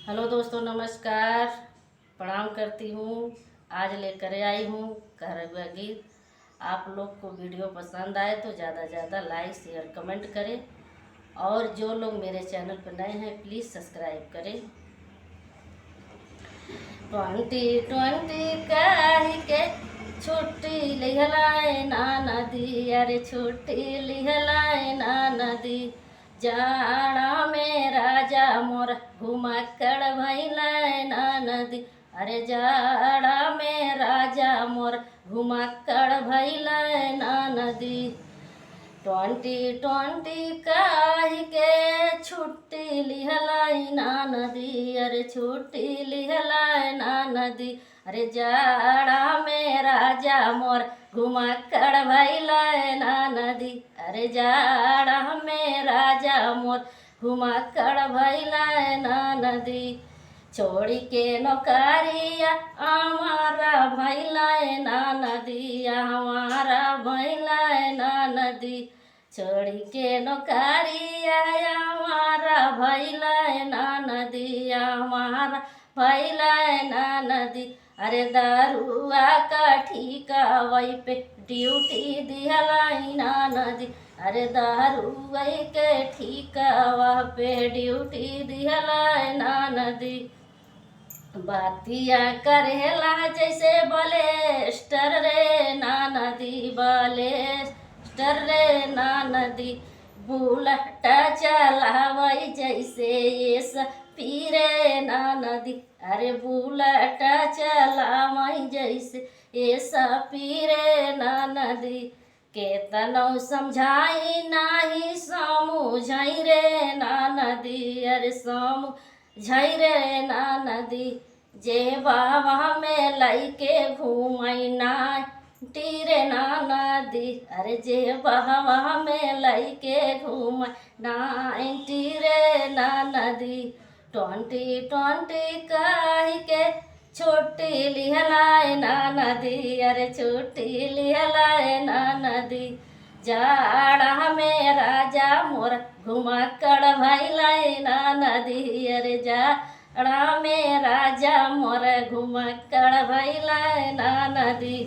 Hello दोस्तों, नमस्कार। प्रणाम करती हूँ। आज लेकर आई हूँ घरेलू गीत। आप लोग को वीडियो पसंद आए तो ज़्यादा ज़्यादा लाइक शेयर कमेंट करें, और जो लोग मेरे चैनल पर नए हैं प्लीज़ सब्सक्राइब करें। 2020 कही के छुट्टी लिहलाए ना नदी, अरे छुट्टी लिहलाए ना नदी। जाड़ा में राजा मोर घुमक्कड़ भइलाए ना नदी, अरे जाड़ा में राजा मोर घुमक्कड़ भइलाए ना नदी। 2020 कही के छुट्टी लिहलाई ना नदी, अरे छुट्टी लिहलाई ना नदी। अरे जाड़ा में राजा मोर घुमक्कड़ भइलाए ना नदी, अरे जाड़ा में राजा मोर घुमक्कड़ भइलाए ना नदी। छोड़ी के नौकरिया हमारा भइलाए ना नदी, हमारा भइलाए ना नदी। छोड़ी के नौकरिया हमारा भइलाए ना नदी, हमारा भइलाए ना नदी। अरे दारुआ का ठीका वही पे ड्यूटी दिहलाई ना नदी, अरे दारुआ के ठीका वह पे ड्यूटी दिहलाई ना नदी। बातिया करेला जैसे बलेस्टर रे ना नदी, बलेस्टर रे ना नदी। बुलेट चलावई जैसे ये पीरे ना नदी, अरे बुलेट चलावई जैसे ये पीरे ना नदी। केतनो समझाई नाही समझाई रे ना नदी, अरे समझाई रे ना नदी। जे बाबा में लैके घूमई ना टीरे ना नदी, अरे जे बाबा में लैके घूमई ना टीरे ना नदी। 2020 कही के छुट्टी लिहलाए ना नदी, अरे छुट्टी लिहलाए ना नदी। जाड़ा में राजा मोर घुमक्कड़ भइलाए ना नदी, अरे जाड़ा में राजा मोर घुमक्कड़ भइलाए ना नदी।